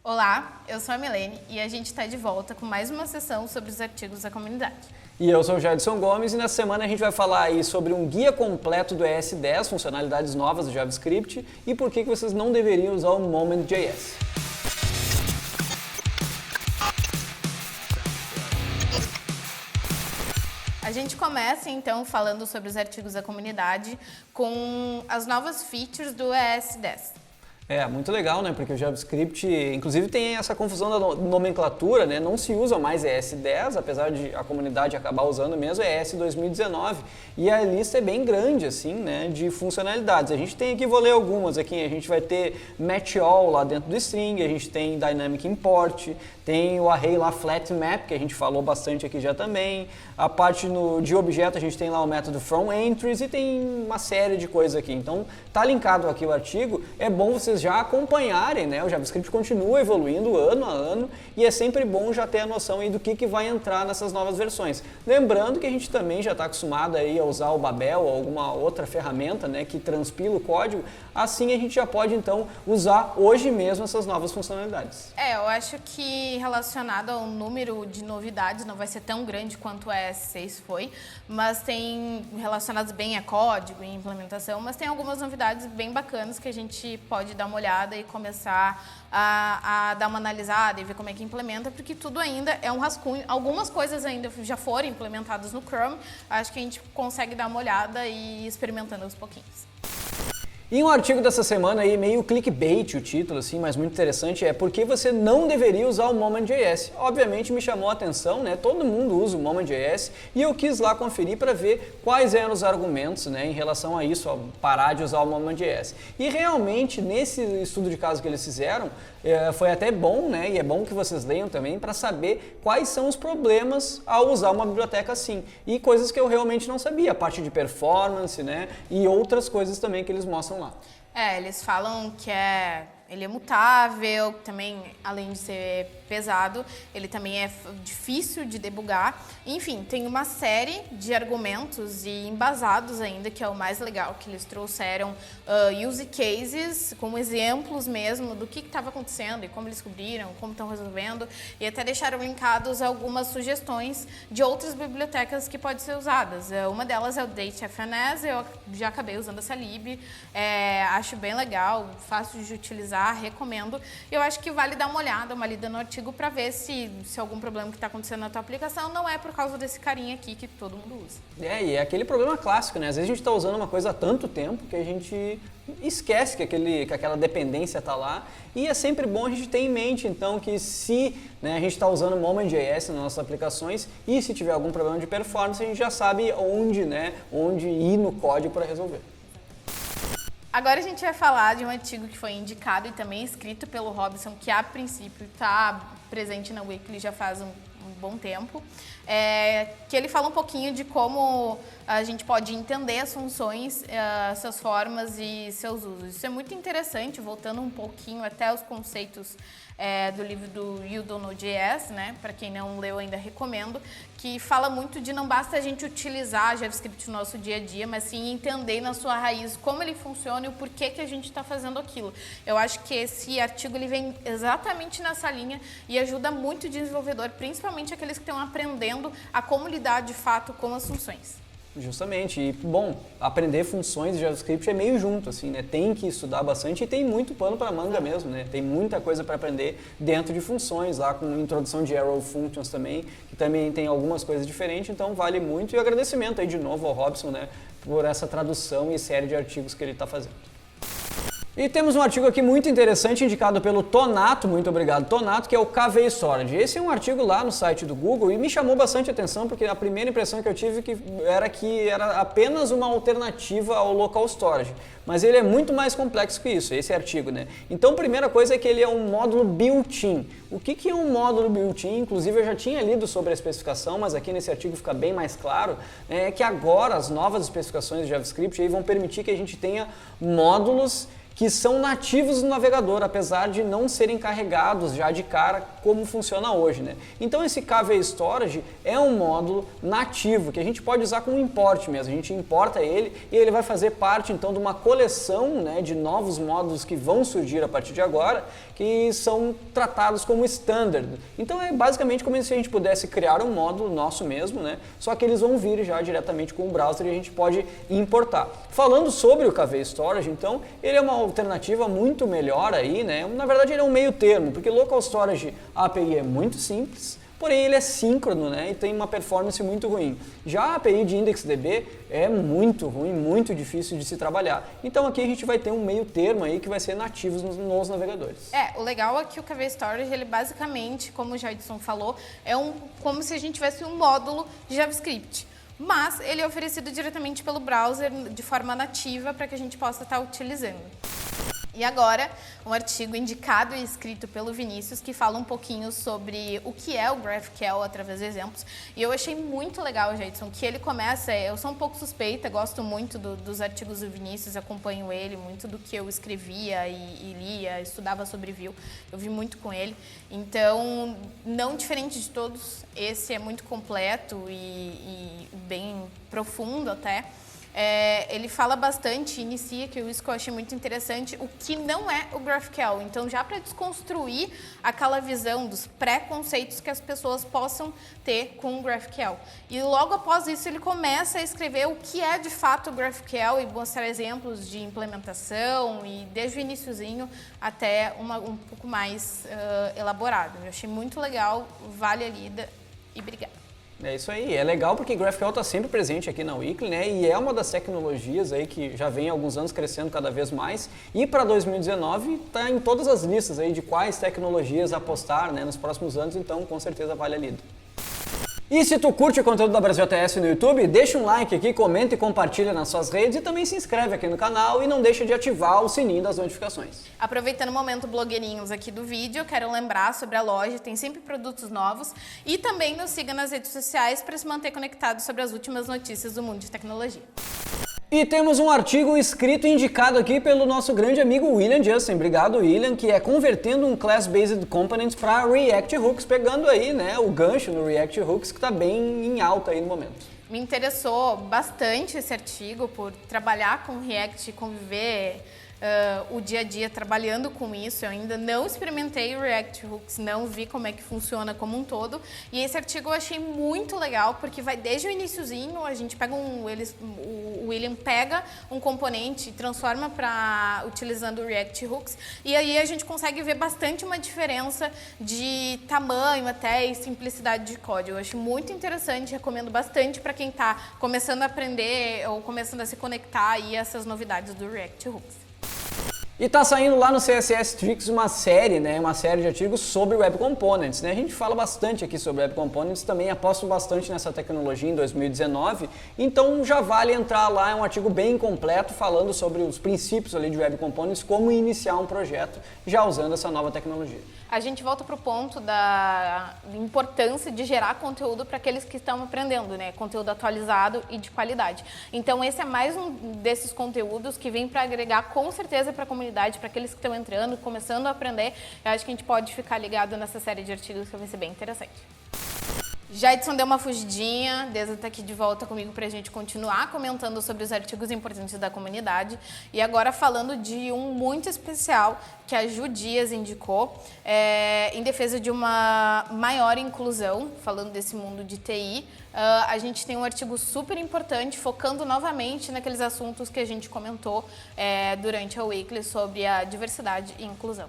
Olá, eu sou a Milene e a gente está de volta com mais uma sessão sobre os artigos da comunidade. E eu sou o Jadson Gomes e nessa semana a gente vai falar aí sobre um guia completo do ES10, funcionalidades novas do JavaScript e por que vocês não deveriam usar o Moment.js. A gente começa então falando sobre os artigos da comunidade com as novas features do ES10. Muito legal, né? Porque o JavaScript, inclusive, tem essa confusão da nomenclatura, né? Não se usa mais ES10, apesar de a comunidade acabar usando mesmo, é ES 2019. E a lista é bem grande, assim, né? De funcionalidades. A gente tem aqui, vou ler algumas aqui, a gente vai ter Match All lá dentro do string, a gente tem Dynamic Import, tem o array lá Flat Map, que a gente falou bastante aqui já também. A parte de objeto, a gente tem lá o método FromEntries e tem uma série de coisas aqui. Então, tá linkado aqui o artigo, é bom vocês já acompanharem, né? O JavaScript continua evoluindo ano a ano e é sempre bom já ter a noção aí do que vai entrar nessas novas versões. Lembrando que a gente também já está acostumado aí a usar o Babel ou alguma outra ferramenta, né, que transpila o código, assim a gente já pode então usar hoje mesmo essas novas funcionalidades. Eu acho que relacionado ao número de novidades não vai ser tão grande quanto o ES6 foi, mas tem relacionados bem a código e implementação, mas tem algumas novidades bem bacanas que a gente pode dar uma olhada e começar a dar uma analisada e ver como é que implementa, porque tudo ainda é um rascunho. Algumas coisas ainda já foram implementadas no Chrome, acho que a gente consegue dar uma olhada e ir experimentando aos pouquinhos. E um artigo dessa semana aí, meio clickbait o título, assim, mas muito interessante, é por que você não deveria usar o Moment.js. Obviamente me chamou a atenção, né? Todo mundo usa o Moment.js e eu quis lá conferir para ver quais eram os argumentos, né, em relação a isso, a parar de usar o Moment.js. E realmente, nesse estudo de caso que eles fizeram, foi até bom, né? E é bom que vocês leiam também para saber quais são os problemas ao usar uma biblioteca assim. E coisas que eu realmente não sabia, a parte de performance, né? E outras coisas também que eles mostram lá. Eles falam que ele é mutável, também, além de ser pesado, ele também é difícil de debugar. Enfim, tem uma série de argumentos e embasados ainda, que é o mais legal, que eles trouxeram use cases com exemplos mesmo do que estava acontecendo e como eles descobriram, como estão resolvendo, e até deixaram linkados algumas sugestões de outras bibliotecas que podem ser usadas. Uma delas é o DateFNS, eu já acabei usando essa lib, acho bem legal, fácil de utilizar, recomendo. Eu acho que vale dar uma olhada, uma lida no artigo para ver se algum problema que está acontecendo na tua aplicação não é por causa desse carinha aqui que todo mundo usa. E é aquele problema clássico, né? Às vezes a gente está usando uma coisa há tanto tempo que a gente esquece que aquela dependência está lá, e é sempre bom a gente ter em mente, então, que se, né, a gente está usando o Moment.js nas nossas aplicações e se tiver algum problema de performance, a gente já sabe onde ir no código para resolver. Agora a gente vai falar de um artigo que foi indicado e também escrito pelo Robson, que a princípio está presente na Weekly já faz um bom tempo, que ele fala um pouquinho de como a gente pode entender as funções, suas formas e seus usos. Isso é muito interessante, voltando um pouquinho até os conceitos do livro do You Don't Know JS, né? Para quem não leu ainda, recomendo, que fala muito de não basta a gente utilizar JavaScript no nosso dia a dia, mas sim entender na sua raiz como ele funciona e o porquê que a gente está fazendo aquilo. Eu acho que esse artigo ele vem exatamente nessa linha e ajuda muito o desenvolvedor, principalmente aqueles que estão aprendendo a como lidar de fato com as funções. Justamente, e bom, aprender funções de JavaScript é meio junto, assim, né? Tem que estudar bastante e tem muito pano para manga mesmo, né? Tem muita coisa para aprender dentro de funções, lá com introdução de Arrow Functions também, que também tem algumas coisas diferentes, então vale muito. E agradecimento aí de novo ao Robson, né, por essa tradução e série de artigos que ele está fazendo. E temos um artigo aqui muito interessante indicado pelo Tonato, muito obrigado Tonato, que é o KV Storage. Esse é um artigo lá no site do Google e me chamou bastante atenção porque a primeira impressão que eu tive que era apenas uma alternativa ao Local Storage. Mas ele é muito mais complexo que isso, esse artigo, né? Então, a primeira coisa é que ele é um módulo built-in. O que é um módulo built-in? Inclusive, eu já tinha lido sobre a especificação, mas aqui nesse artigo fica bem mais claro, que agora as novas especificações de JavaScript aí vão permitir que a gente tenha módulos que são nativos do navegador, apesar de não serem carregados já de cara como funciona hoje, né? Então esse KV Storage é um módulo nativo que a gente pode usar como import mesmo. A gente importa ele e ele vai fazer parte então de uma coleção, né, de novos módulos que vão surgir a partir de agora, que são tratados como standard. Então é basicamente como se a gente pudesse criar um módulo nosso mesmo, né? Só que eles vão vir já diretamente com o browser e a gente pode importar. Falando sobre o KV Storage, então, ele é uma alternativa muito melhor aí, né? Na verdade ele é um meio termo, porque Local Storage, a API é muito simples, porém ele é síncrono, né? E tem uma performance muito ruim. Já a API de IndexDB é muito ruim, muito difícil de se trabalhar. Então aqui a gente vai ter um meio termo aí que vai ser nativo nos navegadores. O legal é que o KV Storage, ele basicamente, como o Jadson falou, como se a gente tivesse um módulo de JavaScript. Mas ele é oferecido diretamente pelo browser de forma nativa para que a gente possa estar utilizando. E agora, um artigo indicado e escrito pelo Vinícius que fala um pouquinho sobre o que é o GraphQL através de exemplos. E eu achei muito legal, Jadson, que ele começa... Eu sou um pouco suspeita, gosto muito dos artigos do Vinícius, acompanho ele, muito do que eu escrevia e lia, estudava sobre Vue. Eu vi muito com ele. Então, não diferente de todos, esse é muito completo e bem profundo até. Ele fala bastante, inicia, que isso que eu achei muito interessante, o que não é o GraphQL. Então, já para desconstruir aquela visão dos preconceitos que as pessoas possam ter com o GraphQL. E logo após isso, ele começa a escrever o que é de fato o GraphQL e mostrar exemplos de implementação e desde o iniciozinho até um pouco mais elaborado. Eu achei muito legal, vale a lida e obrigada. É isso aí, é legal porque GraphQL está sempre presente aqui na Weekly, né? E é uma das tecnologias aí que já vem há alguns anos crescendo cada vez mais. E para 2019 está em todas as listas aí de quais tecnologias apostar, né, nos próximos anos, então com certeza vale a lida. E se tu curte o conteúdo da Brasil ATS no YouTube, deixa um like aqui, comenta e compartilha nas suas redes e também se inscreve aqui no canal e não deixa de ativar o sininho das notificações. Aproveitando o momento blogueirinhos aqui do vídeo, quero lembrar sobre a loja, tem sempre produtos novos e também nos siga nas redes sociais para se manter conectado sobre as últimas notícias do mundo de tecnologia. E temos um artigo escrito e indicado aqui pelo nosso grande amigo William Justin. Obrigado, William, que é convertendo um Class-Based Component para React Hooks, pegando aí, né, o gancho no React Hooks, que está bem em alta aí no momento. Me interessou bastante esse artigo por trabalhar com React e conviver o dia a dia trabalhando com isso. Eu ainda não experimentei o React Hooks, não vi como é que funciona como um todo. E esse artigo eu achei muito legal, porque vai desde o iniciozinho, a gente pega o William pega um componente e transforma utilizando o React Hooks, e aí a gente consegue ver bastante uma diferença de tamanho até e simplicidade de código. Eu acho muito interessante, recomendo bastante para quem está começando a aprender ou começando a se conectar aí a essas novidades do React Hooks. E tá saindo lá no CSS Tricks uma série, né, uma série de artigos sobre Web Components, né? A gente fala bastante aqui sobre Web Components, também aposto bastante nessa tecnologia em 2019, então já vale entrar lá, é um artigo bem completo falando sobre os princípios ali de Web Components, como iniciar um projeto já usando essa nova tecnologia. A gente volta para o ponto da importância de gerar conteúdo para aqueles que estão aprendendo, né? Conteúdo atualizado e de qualidade. Então esse é mais um desses conteúdos que vem para agregar com certeza para a comunidade, para aqueles que estão entrando, começando a aprender. Eu acho que a gente pode ficar ligado nessa série de artigos que vai ser bem interessante. Jadson deu uma fugidinha, Deza está aqui de volta comigo para a gente continuar comentando sobre os artigos importantes da comunidade. E agora falando de um muito especial que a Ju Dias indicou, em defesa de uma maior inclusão, falando desse mundo de TI. A gente tem um artigo super importante, focando novamente naqueles assuntos que a gente comentou durante a Weekly sobre a diversidade e inclusão.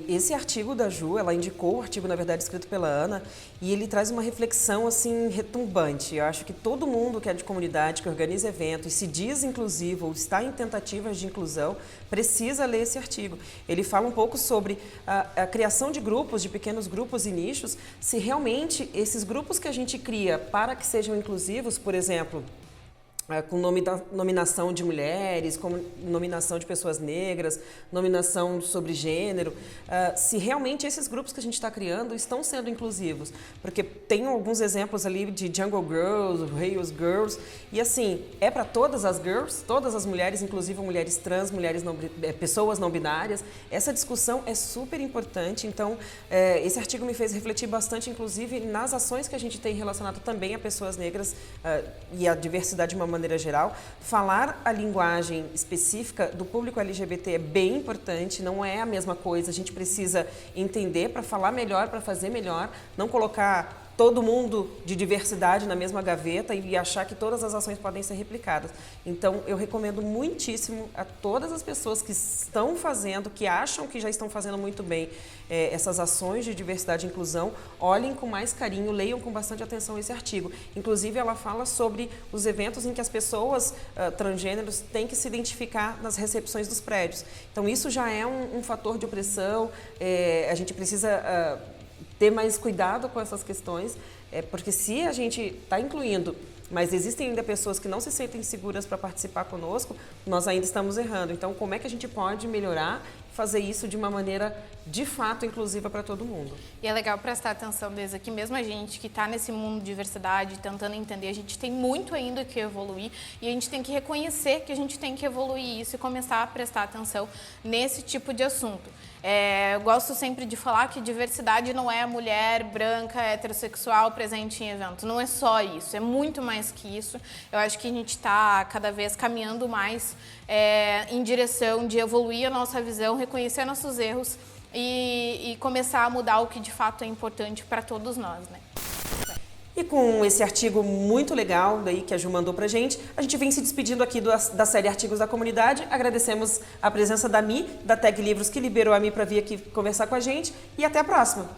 Esse artigo da Ju, ela indicou o artigo, na verdade, escrito pela Ana, e ele traz uma reflexão, assim, retumbante. Eu acho que todo mundo que é de comunidade, que organiza eventos, se diz inclusivo ou está em tentativas de inclusão, precisa ler esse artigo. Ele fala um pouco sobre a criação de grupos, de pequenos grupos e nichos, se realmente esses grupos que a gente cria para que sejam inclusivos, por exemplo, com nominação de mulheres, com nominação de pessoas negras, nominação sobre gênero, se realmente esses grupos que a gente está criando estão sendo inclusivos. Porque tem alguns exemplos ali de Jungle Girls, Rails Girls, e assim, é para todas as girls, todas as mulheres, inclusive mulheres trans, mulheres pessoas não binárias. Essa discussão é super importante, então esse artigo me fez refletir bastante, inclusive, nas ações que a gente tem relacionado também a pessoas negras e a diversidade de uma maneira geral. Falar a linguagem específica do público LGBT é bem importante, não é a mesma coisa, a gente precisa entender para falar melhor, para fazer melhor, não colocar todo mundo de diversidade na mesma gaveta e achar que todas as ações podem ser replicadas. Então, eu recomendo muitíssimo a todas as pessoas que estão fazendo, que acham que já estão fazendo muito bem essas ações de diversidade e inclusão, olhem com mais carinho, leiam com bastante atenção esse artigo. Inclusive, ela fala sobre os eventos em que as pessoas transgêneros têm que se identificar nas recepções dos prédios. Então, isso já é um fator de opressão, a gente precisa ter mais cuidado com essas questões, porque se a gente está incluindo, mas existem ainda pessoas que não se sentem seguras para participar conosco, nós ainda estamos errando. Então, como é que a gente pode melhorar, fazer isso de uma maneira, de fato, inclusiva para todo mundo? E é legal prestar atenção, Deza, que mesmo a gente que está nesse mundo de diversidade, tentando entender, a gente tem muito ainda que evoluir e a gente tem que reconhecer que a gente tem que evoluir isso e começar a prestar atenção nesse tipo de assunto. Eu gosto sempre de falar que diversidade não é a mulher branca, heterossexual presente em eventos. Não é só isso, é muito mais que isso. Eu acho que a gente está cada vez caminhando mais em direção de evoluir a nossa visão, reconhecer nossos erros e começar a mudar o que de fato é importante para todos nós, né? E com esse artigo muito legal daí que a Ju mandou pra gente, a gente vem se despedindo aqui da série Artigos da Comunidade. Agradecemos a presença da Mi, da Tag Livros, que liberou a Mi para vir aqui conversar com a gente. E até a próxima!